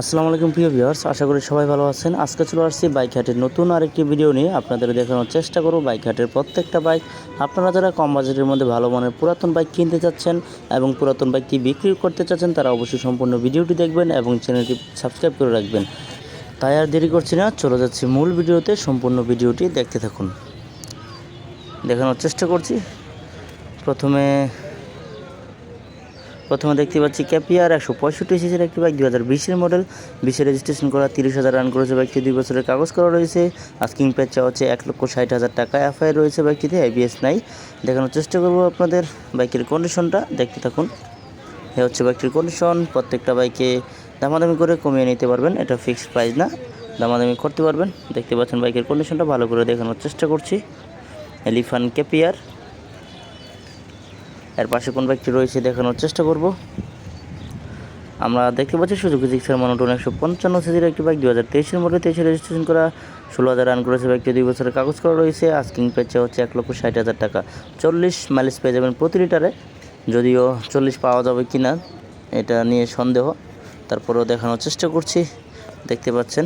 আসসালামু আলাইকুম প্রিয় ভিউয়ার্স, আশা করি সবাই ভালো আছেন। আজকে চলে আসছি বাইক হাটের নতুন আরেকটি ভিডিও নিয়ে আপনাদের দেখানোর চেষ্টা করব বাইক হাটের প্রত্যেকটা বাইক। আপনারা যারা কম বাজেটের মধ্যে ভালো মানের পুরাতন বাইক কিনতে চাচ্ছেন এবং পুরাতন বাইকটি বিক্রি করতে চাচ্ছেন, তারা অবশ্যই সম্পূর্ণ ভিডিওটি দেখবেন এবং চ্যানেলটি সাবস্ক্রাইব করে রাখবেন। তাই আর দেরি করছি না, চলে যাচ্ছি মূল ভিডিওতে। সম্পূর্ণ ভিডিওটি দেখতে থাকুন। দেখানোর চেষ্টা করছি। প্রথমে দেখতে পাচ্ছি কেপিআর 165 সিসির একটি বাইক, 2020-এর মডেল, 20-এর রেজিস্ট্রেশন করা, 30,000 রান করেছে বাইকটি, 2 বছরের কাগজ করা রয়েছে। আস্কিং প্রাইস চাওয়া হচ্ছে 1,60,000 টাকা। এফআই রয়েছে বাইকটিতে, ABS নাই। দেখানোর চেষ্টা করব আপনাদের বাইকের কন্ডিশনটা, দেখতে থাকুন। এ হচ্ছে বাইকটির কন্ডিশন। প্রত্যেকটা বাইকে দামাদামি করে কমিয়ে নিতে পারবেন, এটা ফিক্সড প্রাইস না, দামাদামি করতে পারবেন। দেখতে পাচ্ছেন বাইকের কন্ডিশনটা ভালো করে দেখানোর চেষ্টা করছি। Elephant KPR. এর পাশে কোন বাইকটি রয়েছে দেখানোর চেষ্টা করব। আমরা দেখতে পাচ্ছি সুজুকি জিক্সার মনোটন 155 সিসির একটি বাইক, 2023-এর মডেল, 23-এ রেজিস্ট্রেশন করা, 16,000 রান করেছে বাইকটি, 2 বছরের কাগজ করা রয়েছে। আস্কিং প্রাইস হচ্ছে 1,60,000 টাকা। 40 মাইলেজ পেয়ে যাবেন প্রতি লিটারে, যদিও 40 পাওয়া যাবে কি না এটা নিয়ে সন্দেহ, তারপরেও দেখানোর চেষ্টা করছি। দেখতে পাচ্ছেন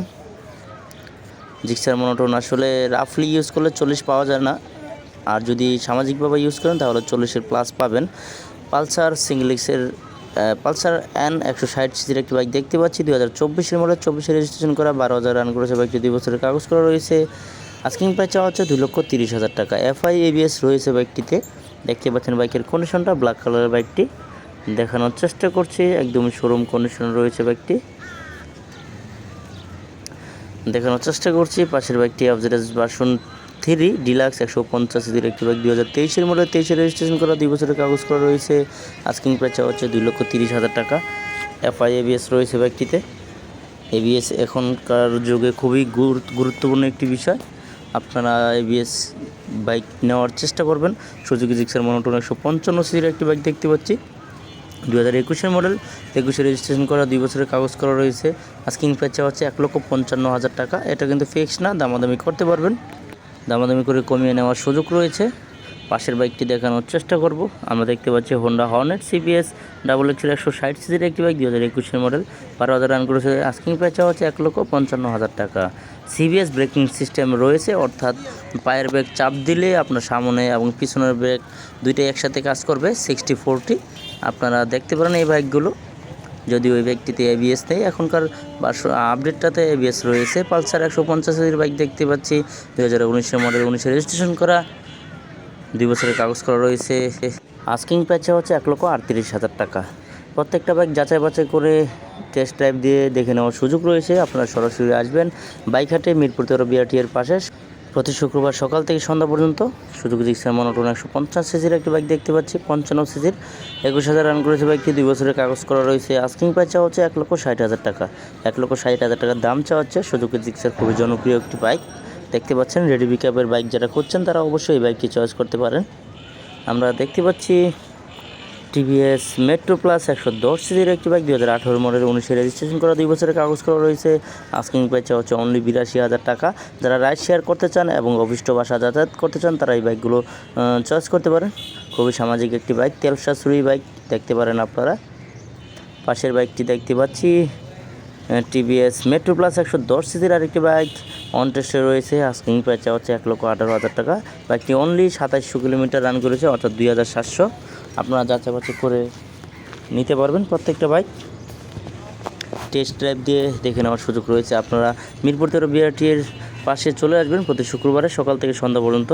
জিক্সার মনোটন আসলে রাফলি ইউজ করলে 40 পাওয়া যায় না, আর যদি সামাজিকভাবে ইউজ করেন তাহলে 40-এর প্লাস পাবেন। পালসার সিঙ্গলিক্সের পালসার N 160 সিসির একটি বাইক দেখতে পাচ্ছি, 2024-এর মডেল, 24-এ রেজিস্ট্রেশন করা, 12,000 রান করেছে বাইকটি, 2 বছরের কাগজ করা রয়েছে। আস্কিং প্রাইস চাওয়া হচ্ছে 2,30,000 টাকা। এফআই ABS রয়েছে বাইকটিতে। দেখতে পাচ্ছেন বাইকের কন্ডিশনটা, ব্ল্যাক কালারের বাইকটি দেখানোর চেষ্টা করছি। একদমই শোরুম কন্ডিশনে রয়েছে বাইকটি, দেখানোর চেষ্টা করছি। পাশের বাইকটি অবজেরাস ভার্সন 3 ডিলাক্স 150 সিসির একটি বাইক, 2023-এর মডেল, 23-এ রেজিস্ট্রেশন করা, 2 বছরের কাগজ করা রয়েছে। আস্কিং প্রাইস হচ্ছে 2,30,000 টাকা। এফআই ABS রয়েছে বাইকটিতে। ABS এখনকার যুগে খুবই গুরুত্বপূর্ণ একটি বিষয়, আপনারা ABS বাইক নেওয়ার চেষ্টা করবেন। সুজুকি জিক্সার মনোটন 155 সিসির একটি বাইক দেখতে পাচ্ছি, 2021-এর মডেল, 21-এ রেজিস্ট্রেশন করা, 2 বছরের কাগজ করা রয়েছে। আস্কিং প্রাইস হচ্ছে 1,55,000 টাকা। এটা কিন্তু ফিক্স না, দামাদামি করতে পারবেন, দামাদামি করে কমিয়ে নেওয়ার সুযোগ রয়েছে। পাশের বাইকটি দেখানোর চেষ্টা করব। আমরা দেখতে পাচ্ছি হোন্ডা হর্নেট CBS XXL 160 সিসির একটি বাইক, 2021-এর মডেল, 12,000 রান করেছে। আস্কিং প্রাইস হচ্ছে 1,55,000 টাকা। CBS ব্রেকিং সিস্টেম রয়েছে, অর্থাৎ পায়ের ব্রেক চাপ দিলে আপনার সামনে এবং পিছনের ব্রেক দুইটাই একসাথে কাজ করবে, 60-40। আপনারা দেখতে পারেন এই বাইকগুলো, যদি ওই ব্যক্তিতে ABS নেই। এখনকার আপডেটটাতে ABS রয়েছে। পালসার 150 সিসির বাইক দেখতে পাচ্ছি, 2019-এর মডেল, 19-এ রেজিস্ট্রেশন করা, 2 বছরের কাগজ করা রয়েছে। আস্কিং প্রাইস হচ্ছে 1,38,000 টাকা। প্রত্যেকটা বাইক যাচাই বাছাই করে টেস্ট ড্রাইভ দিয়ে দেখে নেওয়ার সুযোগ রয়েছে। আপনারা সরাসরি আসবেন বাইক হাটে, মিরপুর 13 BRT এর পাশে, প্রতি শুক্রবার সকাল থেকে সন্ধ্যা পর্যন্ত। সুজুকি জিক্সার মনোটন 150 সিসির একটি বাইক দেখতে পাচ্ছি, 55 সিসির, 21,000 রান করেছে বাইকটি, 2 বছরের কাগজ করা রয়েছে। আস্কিং প্রাইস হচ্ছে 1,60,000 টাকা। 1,60,000 টাকার দাম চাওয়া হচ্ছে। সুজুকি জিক্সার খুবই জনপ্রিয় একটি বাইক দেখতে পাচ্ছেন। রেডি পিকআপের বাইক যারা খুঁজছেন তারা অবশ্যই এই বাইকটি চয়েস করতে পারেন। আমরা দেখতে পাচ্ছি TVS মেট্রো প্লাস 110 সিসির একটি বাইক, 2018 মডেল, 19-এ রেজিস্ট্রেশন করা, 2 বছরের কাগজ করা রয়েছে। আস্কিং প্রাইস হচ্ছে অনলি 82,000 টাকা। যারা রাইড শেয়ার করতে চান এবং অভিষ্ট বাসা যাতায়াত করতে চান তারা এই বাইকগুলো চয়েস করতে পারেন। খুবই সামাজিক একটি বাইক, তেল সাশ্রয়ী বাইক দেখতে পারেন আপনারা। পাশের বাইকটি দেখতে পাচ্ছি TVS মেট্রো প্লাস 110 সিসির আরেকটি বাইক, অন টেস্টে রয়েছে। আস্কিং প্রাইস হচ্ছে 1,18,000 টাকা। বাইকটি অনলি 2700 কিলোমিটার রান করেছে, অর্থাৎ 2,700। আপনারা যাচাই বাছাই করে নিতে পারবেন প্রত্যেকটা বাইক, টেস্ট ড্রাইভ দিয়ে দেখে নেওয়ার সুযোগ রয়েছে। আপনারা মিরপুর 13 BRT এর পাশে চলে আসবেন প্রতি শুক্রবারে সকাল থেকে সন্ধ্যা পর্যন্ত।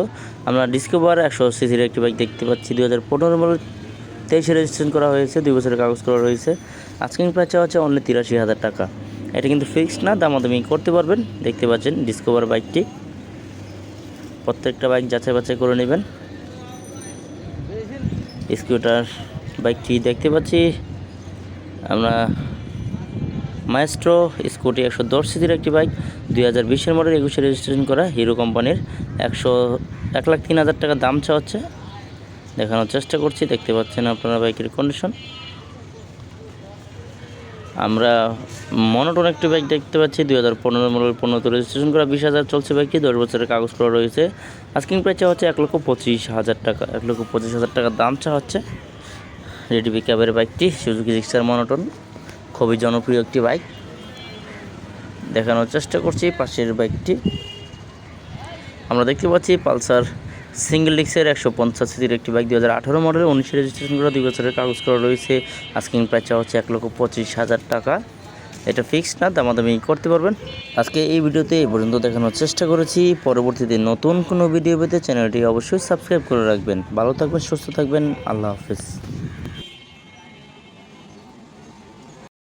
আমরা ডিসকভার 100 সিসির একটি বাইক দেখতে পাচ্ছি, 2015 মডেল, 23-এ রেজিস্ট্রেশন করা হয়েছে, 2 বছরের কাগজ করা রয়েছে। আস্কিং প্রাইস হচ্ছে অনলি 83,000 টাকা। এটা কিন্তু ফিক্সড না, দামাদামি করতে পারবেন। দেখতে পাচ্ছেন ডিসকভার বাইকটি, প্রত্যেকটা বাইক যাচাই বাছাই করে নেবেন। স্কুটার বাইকটি দেখতে পাচ্ছি আমরা মাইস্ট্রো স্কুটি 110 সিসির একটি বাইক, 2020-এর মডেল, 21-এ রেজিস্ট্রেশন করা, হিরো কোম্পানির, 1,03,000 টাকা দাম চাওয়া হচ্ছে। দেখানোর চেষ্টা করছি, দেখতে পাচ্ছেন আপনারা বাইকের কন্ডিশন। আমরা মনোটন একটি বাইক দেখতে পাচ্ছি, 2015 মডেল, 15-তে রেজিস্ট্রেশন করা, 20,000 চলছে বাইকটি, 10 বছরের কাগজ করা রয়েছে। আস্কিং প্রাইস হচ্ছে 1,25,000 টাকা। 1,25,000 টাকা দাম চাওয়া হচ্ছে। রেডি পিকআপের বাইকটি সুজুকি জিক্সার মনোটন, খুবই জনপ্রিয় একটি বাইক। দেখানোর চেষ্টা করছি পাশের বাইকটি। আমরা দেখতে পাচ্ছি পালসার সিঙ্গেল ডিস্কের 150 সিসির একটি বাইক 2018 মডেলের 19 রেজিস্ট্রেশন করা 2 বছরের কাগজ করা রয়েছে। আস্কিং প্রাইস হচ্ছে 1,25,000 টাকা। এটা ফিক্সড না, দামাদামি করতে পারবেন। আজকে এই ভিডিওতে এই পর্যন্ত দেখানোর চেষ্টা করেছি। পরবর্তীতে নতুন কোনো ভিডিও পেতে চ্যানেলটি অবশ্যই সাবস্ক্রাইব করে রাখবেন। ভালো থাকবেন, সুস্থ থাকবেন, আল্লাহ হাফেজ।